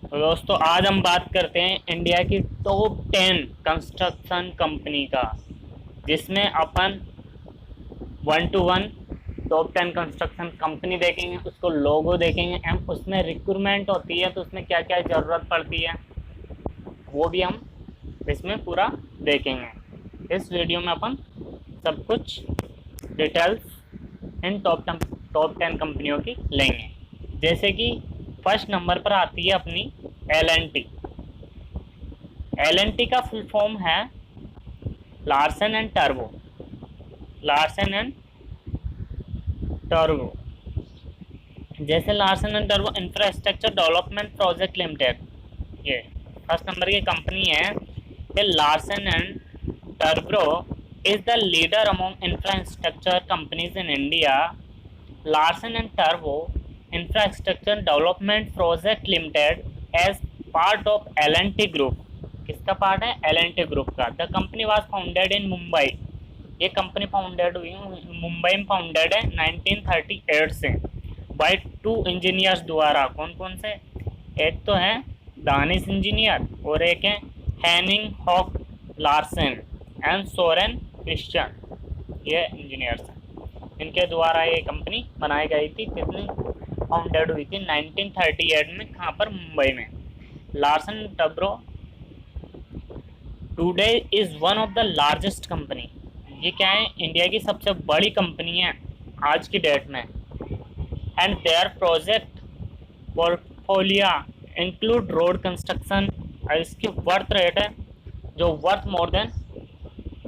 तो दोस्तों आज हम बात करते हैं इंडिया की टॉप 10 कंस्ट्रक्शन कंपनी का, जिसमें अपन 1 to 1 टॉप 10 कंस्ट्रक्शन कंपनी देखेंगे, उसको लोगो देखेंगे एंड उसमें रिक्रूटमेंट होती है तो उसमें क्या क्या ज़रूरत पड़ती है वो भी हम इसमें पूरा देखेंगे। इस वीडियो में अपन सब कुछ डिटेल्स इन टॉप 10 कंपनियों की लेंगे। जैसे कि फर्स्ट नंबर पर आती है अपनी L&T। L&T का फुल फॉर्म है लार्सन एंड टर्बो। लार्सन एंड टर्बो जैसे लार्सन एंड टर्बो इंफ्रास्ट्रक्चर डेवलपमेंट प्रोजेक्ट लिमिटेड, ये फर्स्ट नंबर की कंपनी है। ये लार्सन एंड टर्बो is the leader among infrastructure companies in India. Larsen and Turbo Infrastructure Development Project Limited as part of L&T Group। किसका part है? L&T Group का। The company was founded in Mumbai। ये company founded हुई मुंबई में, founded है 1938 से bye 2 engineers द्वारा। कौन कौन से? एक तो है दानिश इंजीनियर और एक है Henning Holck Larsen and Soren Christian, ये इंजीनियर्स हैं। इनके द्वारा ये कंपनी बनाई गई थी। कितनी फाउंडेड हुई थी? 1938 में। कहाँ पर? मुंबई में। Larsen turbo today is one of the largest company. ये क्या है? इंडिया की सबसे बड़ी कंपनी है आज की डेट में। And there project portfolio include road construction. इसकी वर्थ रेट है जो वर्थ मोर देन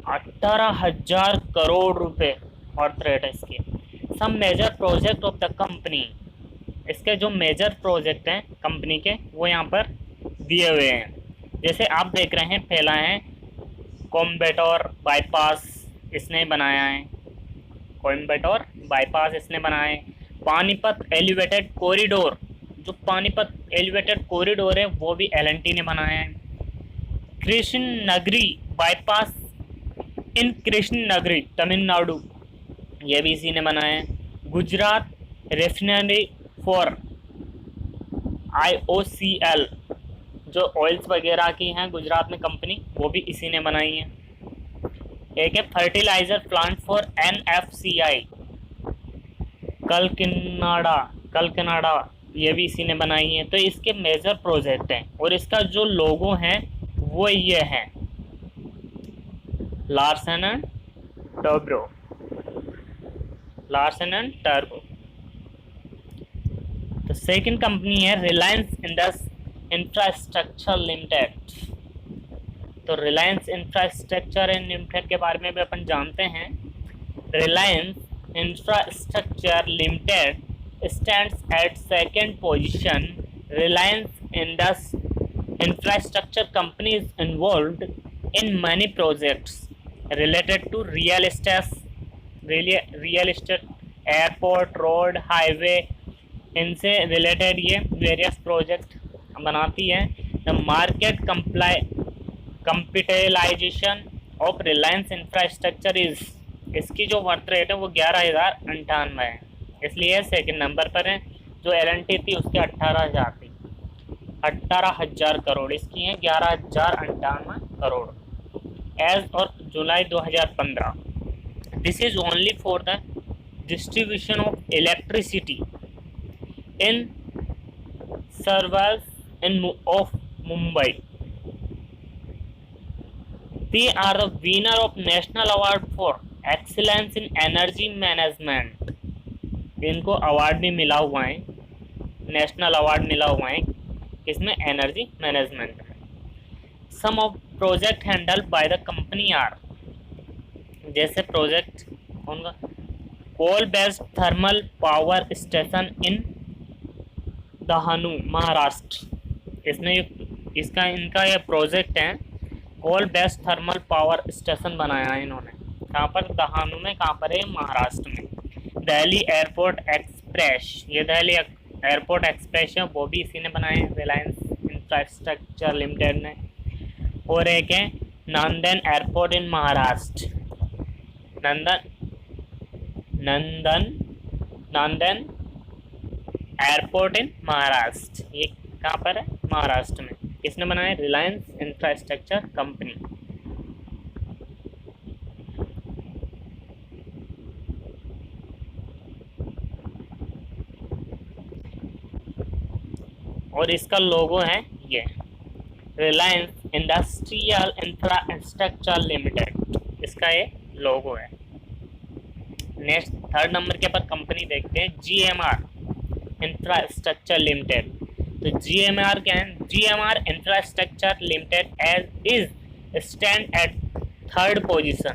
18,000 करोड़ रुपए वर्थ रेट है इसकी। Some major project of the company, इसके जो मेजर प्रोजेक्ट हैं कंपनी के वो यहाँ पर दिए हुए हैं। जैसे आप देख रहे हैं, पहला है कोयम्बटूर बाईपास, इसने बनाया है। कोयम्बटूर बाईपास इसने बनाया है। पानीपत एलिवेटेड कॉरिडोर, जो पानीपत एलिवेटेड कॉरिडोर है वो भी L&T ने बनाया है। कृष्ण नगरी बाईपास इन कृष्ण नगरी तमिलनाडु, ये भी इसी ने बनाया है। गुजरात रिफाइनरी फॉर IOCL, जो ऑयल्स वगैरह की हैं गुजरात में कंपनी, वो भी इसी ने बनाई है। एक है फर्टिलाइजर प्लांट फॉर NFCI कलकनाडा, ये भी इसी ने बनाई है। तो इसके मेजर प्रोजेक्ट हैं और इसका जो लोगो है वो ये है लार्सन एंड टर्बो। Larsen and turbo. तो सेकंड कंपनी है रिलायंस इंफ्रास्ट्रक्चर लिमिटेड। तो रिलायंस इंफ्रास्ट्रक्चर लिमिटेड के बारे में भी अपन जानते हैं। Reliance infrastructure limited stands at second position. Reliance infrastructure company is involved in many projects related to real estate, airport, road, highway, इनसे रिलेटेड ये वेरियस प्रोजेक्ट बनाती है। The market capitalisation of Reliance infrastructure is, इसकी जो वर्थ रेट है वो 11,098 है, इसलिए सेकंड नंबर पर है। जो L&T थी उसके 18,000 थी, 18,000 करोड़, इसकी है 11,098 करोड़ एज और जुलाई 2015। This is only for the distribution of electricity in service in of Mumbai. They are the winner of National Award for Excellence in Energy Management। इनको अवार्ड भी मिला हुआ है, नेशनल अवार्ड मिला हुआ है, इसमें एनर्जी मैनेजमेंट में। Some of project handled by the company are, जैसे प्रोजेक्ट उनका coal based thermal power station in Dahanu Maharashtra. इसने इसका इनका ये प्रोजेक्ट है, coal based thermal power station बनाया है इन्होंने। कहाँ पर? दहानू में। कहाँ पर है? महाराष्ट्र में। दिल्ली एयरपोर्ट एक्सप्रेस, ये दिल्ली एयरपोर्ट एक्सप्रेस है वो भी इसी ने बनाए हैं, रिलायंस इंफ्रास्ट्रक्चर लिमिटेड ने। और एक है Nanded airport in Maharashtra, Nanded airport in Maharashtra, ये कहाँ पर है? महाराष्ट्र में। किसने बनाया? Reliance infrastructure company. और इसका लोगो है ये, रिलायंस इंडस्ट्रियल इंफ्रास्ट्रक्चर लिमिटेड, इसका ये लोगो है। नेक्स्ट थर्ड नंबर के पर कंपनी देखते हैं, जीएमआर इंफ्रास्ट्रक्चर लिमिटेड। तो जीएमआर क्या है? GMR infrastructure limited as is stand at third position.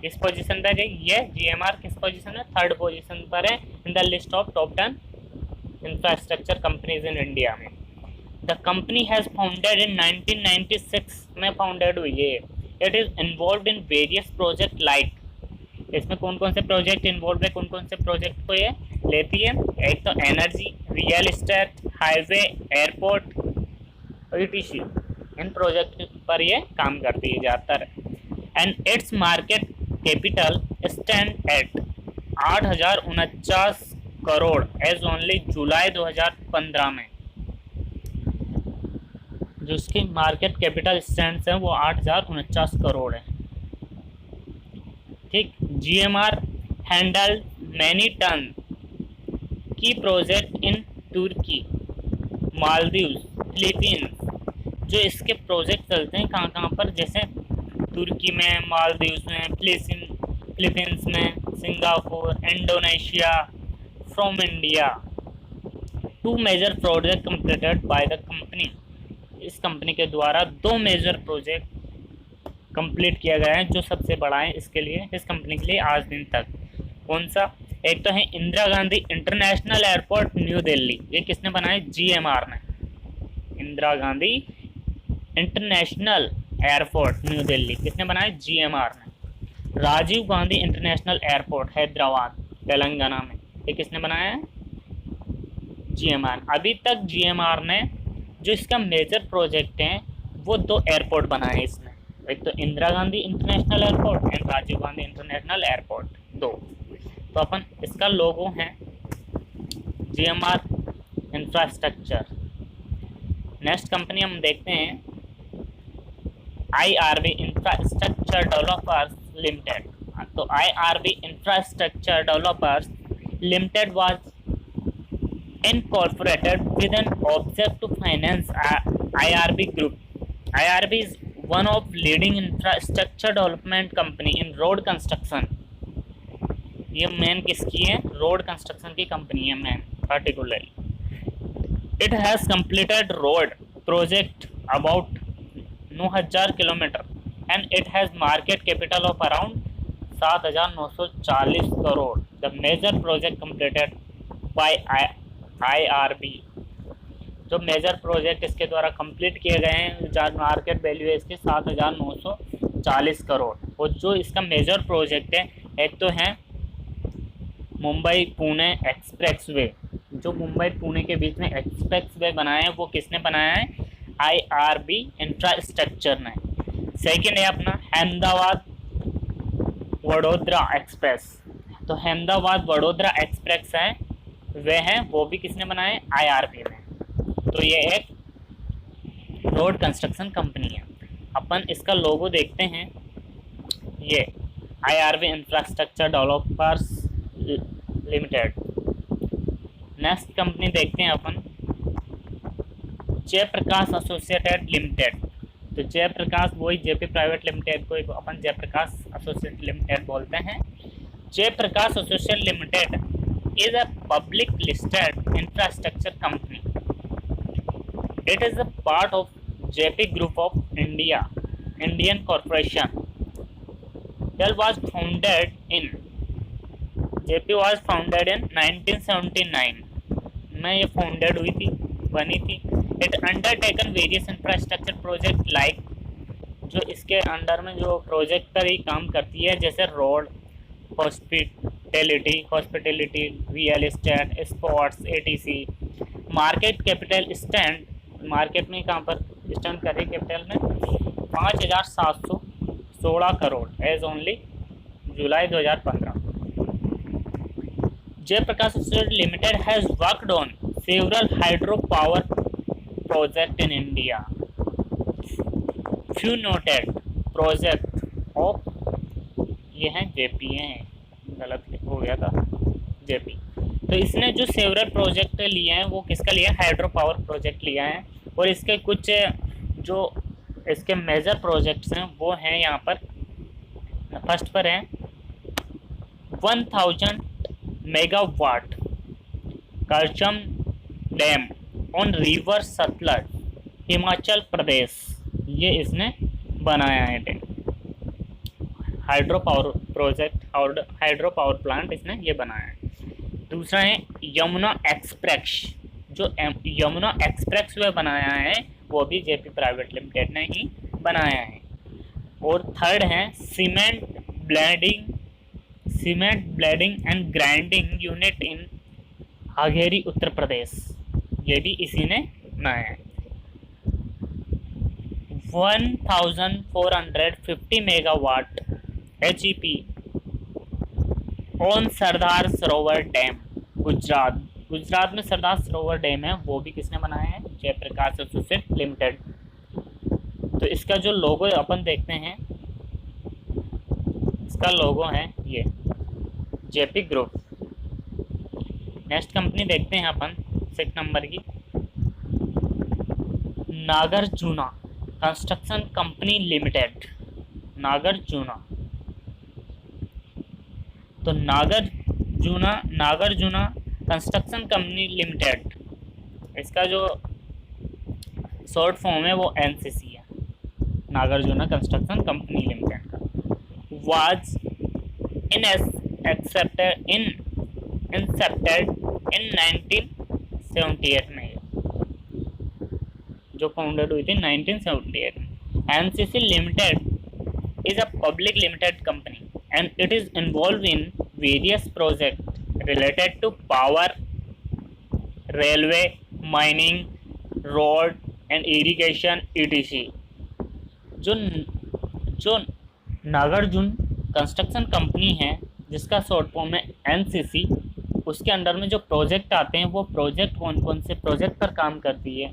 किस पोजीशन पर है ये? जीएमआर किस पोजीशन है? थर्ड पोजीशन पर है in the list of top 10 infrastructure companies in India में। The company has founded in 1996 में फाउंडेड हुई है। It is involve in various project like, इसमें कौन कौन से प्रोजेक्ट इन्वॉल्व है, कौन कौन से प्रोजेक्ट को ये लेती है? एक तो energy, real estate, highway, airport और ईटीसी, इन प्रोजेक्ट पर ये काम करती है ज़्यादातर। And it's market capital stand at 8,049 crore as only July 2015 में। जो उसकी मार्केट कैपिटल स्टैंड है वो 8,049 करोड़ है। ठीक। जीएमआर हैंडल मैनी टन की प्रोजेक्ट इन तुर्की, मालदीव्स, फिलीपींस। जो इसके प्रोजेक्ट चलते हैं कहाँ कहाँ पर? जैसे तुर्की में, मालदीव्स में, फिलीपींस में, Singapore, Indonesia, from India. 2 major project completed by the company, इस कंपनी के द्वारा 2 मेजर प्रोजेक्ट कंप्लीट किया गया है, जो सबसे बड़ा है इसके लिए, इस कंपनी के लिए आज दिन तक। कौन सा? एक तो है Indira Gandhi international airport new Delhi, ये किसने बनाया? जीएमआर ने। Indira Gandhi international airport new Delhi किसने बनाया? जीएमआर ने। राजीव गांधी इंटरनेशनल एयरपोर्ट हैदराबाद तेलंगाना में, ये किसने बनाया है? जीएमआर। अभी तक जीएमआर ने जो इसका मेजर प्रोजेक्ट है वो 2 एयरपोर्ट बनाए इसने, एक तो Indira Gandhi international airport and Rajiv Gandhi international airport, 2। तो अपन इसका लोगो है जीएमआर इंफ्रास्ट्रक्चर। नेक्स्ट कंपनी हम देखते हैं आईआरबी इंफ्रास्ट्रक्चर डेवलपर्स लिमिटेड। तो IRB infrastructure developers limited was incorporated with an object to finance IRB group. IRB is one of leading infrastructure development company in road construction. ये main किसकी है? Road construction की company है main particularly. It has completed road project about 9,000 kilometer and it has market capital of around 7,940 crore. The major project completed by IRB, जो major project इसके द्वारा complete किए गए हैं, जहाँ मार्केट वैल्यू है इसके 7,940 करोड़। और जो इसका मेजर प्रोजेक्ट है, एक तो है मुंबई पुणे एक्सप्रेसवे, जो मुंबई पुणे के बीच में एक्सप्रेसवे बनाया है वो किसने बनाया है? IRB इंफ्रास्ट्रक्चर ने। सेकेंड है अपना अहमदाबाद वडोदरा एक्सप्रेस। तो अहमदाबाद वडोदरा एक्सप्रेस है वह है, वो भी किसने बनाया है? IRB ने। तो ये एक रोड कंस्ट्रक्शन कंपनी है। अपन इसका लोगो देखते हैं, ये IRB infrastructure developers limited. Next company देखते हैं अपन जयप्रकाश एसोसिएटेड लिमिटेड। तो जयप्रकाश वही जेपी प्राइवेट लिमिटेड को अपन जयप्रकाश एसोसिएटेड लिमिटेड बोलते हैं। Jaiprakash associated limited is a public listed infrastructure company. It is a part of JP Group of India, Indian Corporation. It was founded in JP was founded in 1979 में ये founded हुई थी, बनी थी। It undertaken various infrastructure project like, जो इसके under में जो प्रोजेक्ट पर ही काम करती है, जैसे road, hospitality, real estate, sports, etc. Market capital stand, market में कहाँ पर स्टैंड कर रही कैपिटल में? 5,716 crore as only July 2015। Jaiprakash associated limited has worked on several hydro power project in India. Few noted project of, ये है जेपी है, गलत हो गया था, जेपी। तो इसने जो सेवरल प्रोजेक्ट लिए हैं वो किसका लिया है, हाइड्रो पावर प्रोजेक्ट लिया है। और इसके कुछ जो इसके मेजर प्रोजेक्ट्स हैं वो हैं यहाँ पर, फर्स्ट पर है 1000 megawatt Karcham dam on river Sutlej, Himachal Pradesh, ये इसने बनाया है डैम, हाइड्रो पावर प्रोजेक्ट और हाइड्रो पावर प्लांट इसने ये बनाया है। दूसरा है यमुना एक्सप्रेस, जो यमुना एक्सप्रेस वे बनाया है वो भी जेपी प्राइवेट लिमिटेड ने ही बनाया है। और थर्ड है cement blending and grinding unit in हागेरी उत्तर प्रदेश, ये भी इसी ने बनाया है। 1450 megawatt HEP on Sardar Sarovar dam, Gujarat में सरदार सरोवर डैम है वो भी किसने बनाया है, जयप्रकाश एसोसिएट लिमिटेड। तो इसका जो लोगो अपन देखते हैं, इसका लोगो है ये जेपी ग्रुप। नेक्स्ट कंपनी देखते हैं अपन 6 नंबर की, Nagarjuna construction company limited, Nagarjuna. तो नागार्जुना कंस्ट्रक्शन कंपनी लिमिटेड, इसका जो शॉर्ट फॉर्म है वो NCC है, नागार्जुना कंस्ट्रक्शन कंपनी लिमिटेड का। वाज एक्सेप्टेड इन 1978 में, जो फाउंडेड हुई थी 1978 में। NCC limited is a public limited company and it is involved in various projects related to power, railway, mining, road and irrigation etc. जो Nagarjuna construction company है जिसका short form है NCC, उसके अंडर में जो प्रोजेक्ट आते हैं वो प्रोजेक्ट कौन से प्रोजेक्ट पर काम करती है,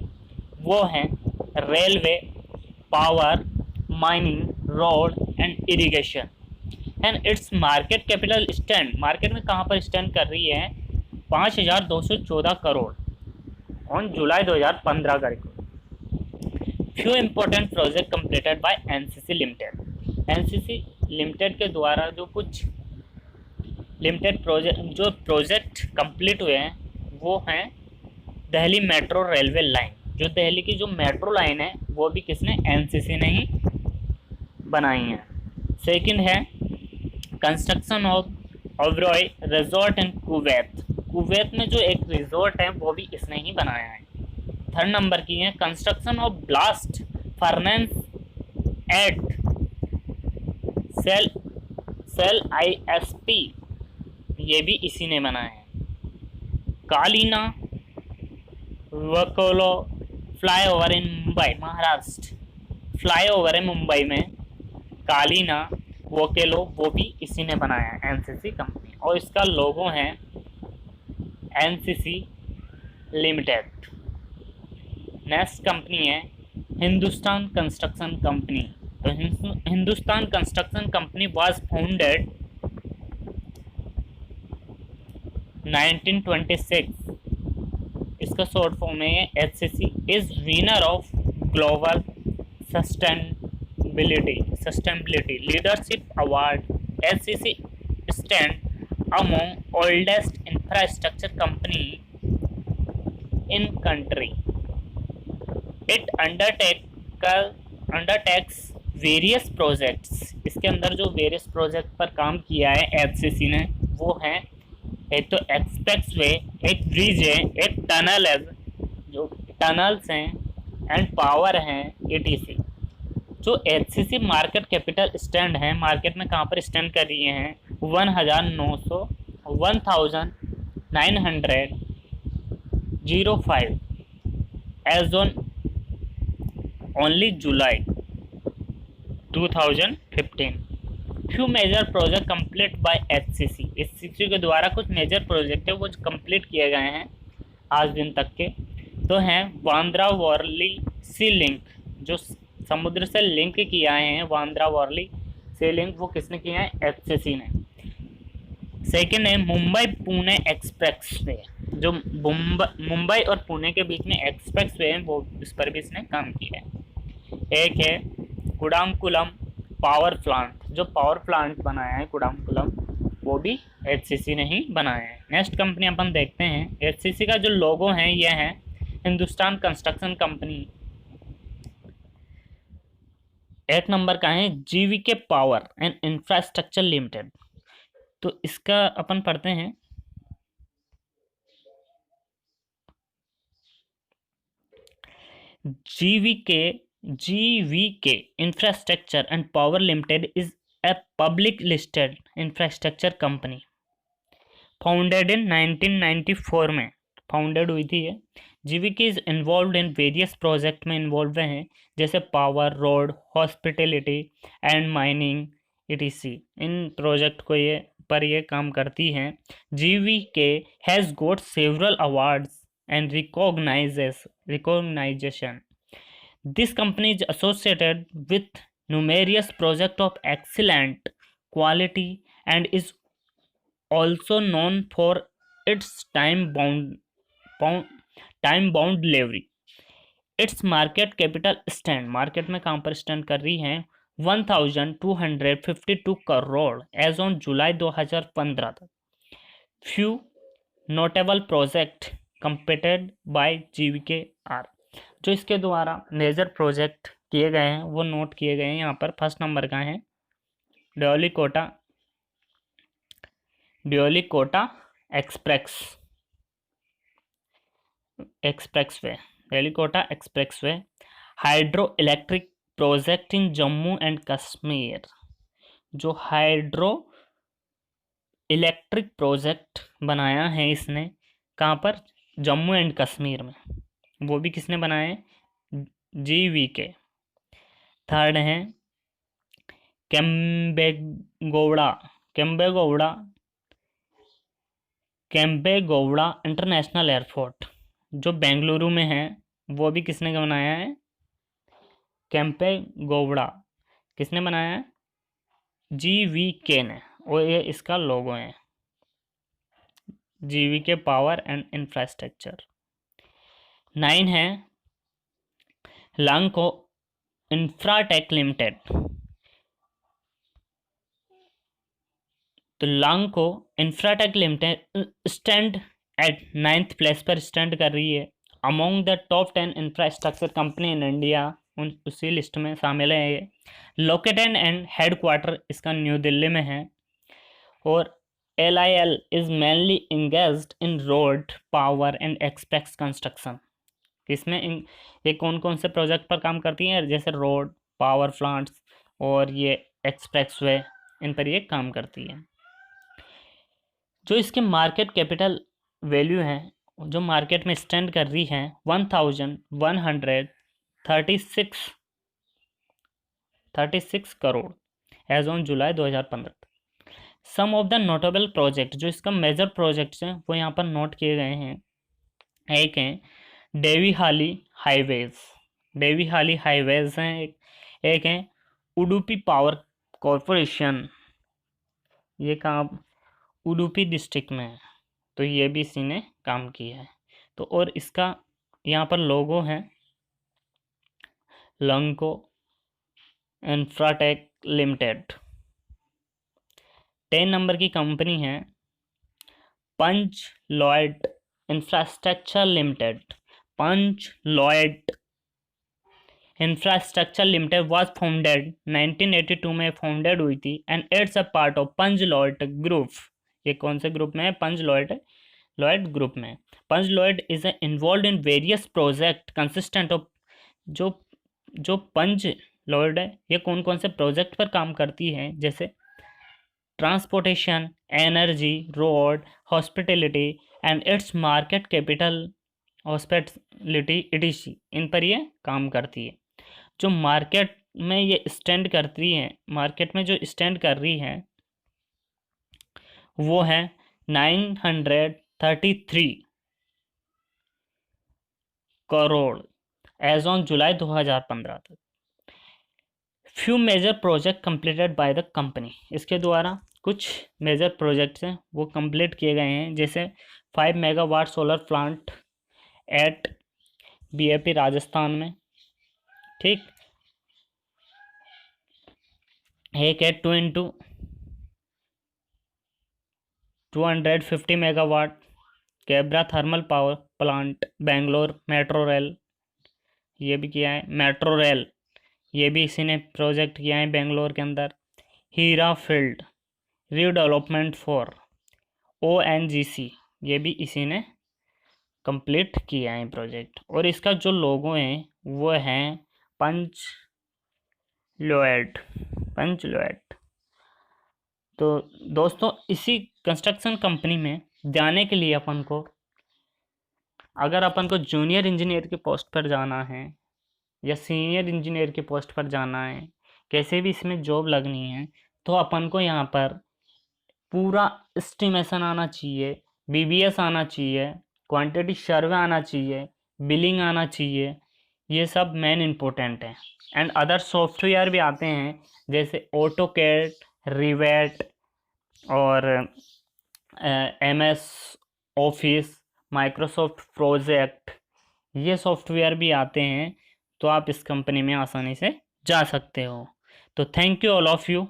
वो हैं railway, power, mining, road and irrigation. And it's market capital stand, market में कहाँ पर स्टैंड कर रही है, 5214 करोड़ ऑन जुलाई 2015 का record. Few important project completed bye NCC limited, NCC limited के द्वारा जो कुछ लिमिटेड प्रोजेक्ट कंप्लीट हुए हैं वो हैं दिल्ली मेट्रो रेलवे लाइन, जो दिल्ली की जो मेट्रो लाइन है वो भी किसने, NCC ने ही बनाई है। सेकंड है construction of Oberoi resort in Kuwait में जो एक रिजॉर्ट है वो भी इसने ही बनाया है। थर्ड नंबर की है construction of blast furnace at SAIL ISP, ये भी इसी ने बनाया है। Kalina Vakola flyover in Mumbai, Maharashtra, flyover है मुंबई में, कालीना वोकेलो, वो भी इसी ने बनाया है, NCC कंपनी। और इसका लोगो है NCC लिमिटेड। नेक्स्ट कंपनी है हिंदुस्तान कंस्ट्रक्शन कंपनी। तो Hindustan construction company was founded 1926, इसका शॉर्ट फॉर्म है HCC, is winner of global sustainability leadership award. HCC stand among oldest infrastructure company in country. It undertakes various projects, इसके अंदर जो various project पर काम किया है HCC ने वो हैं, एक तो एक्सप्रेस वे, एक ब्रिज है, एक टनल है, जो टनल्स हैं एंड पावर हैं etc। जो HCC मार्केट कैपिटल स्टैंड है, मार्केट में कहाँ पर स्टैंड कर रही हैं, 1905 as on only July 2015। Few major project complete by HCC के द्वारा कुछ मेजर प्रोजेक्ट है वो कंप्लीट किए गए हैं आज दिन तक के। तो है बांद्रा वर्ली सी लिंक, जो समुद्र से लिंक किया है बांद्रा वर्ली सी लिंक, वो किसने किया है? एफसीसी ने। सेकेंड है मुंबई पुणे एक्सप्रेस वे, जो मुंबई और पुणे के बीच में एक्सप्रेस वे है, वो इस पर भी इसने काम किया है। एक है कुडामकुलम पावर प्लांट, जो पावर प्लांट बनाया है कुडामकुलम, वो भी एचसीसी ने ही बनाया है। नेक्स्ट कंपनी अपन देखते हैं। एचसीसी का जो लोगो है ये है हिंदुस्तान कंस्ट्रक्शन कंपनी। 8 नंबर का है GVK power and infrastructure limited. तो इसका अपन पढ़ते हैं। GVK infrastructure and power limited is a public listed infrastructure company, founded in 1994 में फाउंडेड हुई थी ये। GVK is involve in various project में इन्वॉल्व हैं, जैसे power, road, hospitality and mining etc. इन प्रोजेक्ट को ये काम करती हैं। GVK has got several awards and recognition. This company is associated with numerous projects of excellent quality and is also known for its time-bound delivery. Its market capital stand, market में कहाँ पर stand कर रही है? 1252 करोड़ एज ऑन जुलाई 2015 तक। Few notable project completed by GVK are, जो इसके द्वारा मेजर प्रोजेक्ट किए गए हैं वो नोट किए गए हैं यहाँ पर। फर्स्ट नंबर का है Deolikota expressway, Deolikota expressway. Hydro electric project in Jammu and Kashmir, जो हाइड्रो इलेक्ट्रिक प्रोजेक्ट बनाया है इसने, कहाँ पर? जम्मू एंड कश्मीर में। वो भी किसने बनाया है? जीवीके। थर्ड है केम्पेगौड़ा इंटरनेशनल एयरपोर्ट, जो बेंगलुरु में है, वो भी किसने बनाया है? केम्पेगौड़ा किसने बनाया है? जीवीके ने, और ये इसका लोगो है जीवीके पावर एंड इंफ्रास्ट्रक्चर। 9 है लांको इंफ्राटेक लिमिटेड। तो Lanco Infratech limited stand at 9th place पर स्टैंड कर रही है among the top 10 infrastructure company in India, उसी लिस्ट में शामिल है ये। लोकेटेड एंड हेडक्वार्टर इसका न्यू दिल्ली में है। और LIL is mainly engaged in road, power and express construction। इसमें ये कौन कौन से प्रोजेक्ट पर काम करती हैं? जैसे रोड, पावर प्लांट्स और ये एक्सप्रेसवे, इन पर ये काम करती है। जो इसके मार्केट कैपिटल वैल्यू है, जो मार्केट में स्टैंड कर रही है 1136 crore as on July 2015। Some of the notable project, जो इसका मेजर प्रोजेक्ट्स हैं वो यहाँ पर नोट किए गए हैं। एक है डेवी हाली हाईवेज हैं। एक है उडुपी पावर कॉरपोरेशन, ये काम उडुपी डिस्ट्रिक्ट में है, तो ये भी इसी ने काम किया है। तो और इसका यहाँ पर लोगो है लंको इंफ्राटेक लिमिटेड। 10 नंबर की कंपनी है Punj Lloyd Infrastructure Limited. Punj Lloyd Infrastructure Limited was founded 1982 में फाउंडेड हुई थी and it's a part of Punj Lloyd group. ये कौन से ग्रुप में है? पंच लॉयड ग्रुप में। Punj Lloyd is involve in various project consistent of, जो पंच लॉयड है ये कौन कौन से प्रोजेक्ट पर काम करती है? जैसे transportation, energy, road, hospitality and it's market capital hospitality ETC, इन पर ये काम करती है। जो मार्केट में ये स्टैंड करती है, मार्केट में जो स्टैंड कर रही है वो है 933 करोड़ एज ऑन जुलाई 2015 तक। Few major project completed by the company, इसके द्वारा कुछ मेजर प्रोजेक्ट्स हैं वो कंप्लीट किए गए हैं, जैसे 5 megawatt solar plant at BAP Rajasthan में, ठीक। एक है 2x250 मेगावाट कैब्रा thermal power plant Bangalore metro rail, ये भी किया है। मेट्रो रेल ये भी इसी ने प्रोजेक्ट किया है बेंगलोर के अंदर। हीरा फील्ड रीडेवलपमेंट फॉर ONGC, ये भी इसी ने कंप्लीट किया है प्रोजेक्ट। और इसका जो लोगो है वो है पंच लोएड, पंच लोएड। तो दोस्तों इसी कंस्ट्रक्शन कंपनी में जाने के लिए अपन को, अगर अपन को जूनियर इंजीनियर की पोस्ट पर जाना है या सीनियर इंजीनियर की पोस्ट पर जाना है, कैसे भी इसमें जॉब लगनी है, तो अपन को यहाँ पर पूरा एस्टिमेशन आना चाहिए, BBS आना चाहिए, क्वांटिटी सर्वे आना चाहिए, बिलिंग आना चाहिए, ये सब मेन इम्पोर्टेंट है। एंड अदर सॉफ्टवेयर भी आते हैं जैसे ऑटोकैड, रिवेट और MS ऑफिस, माइक्रोसॉफ्ट प्रोजेक्ट, ये सॉफ्टवेयर भी आते हैं। तो आप इस कंपनी में आसानी से जा सकते हो। तो thank you all of you.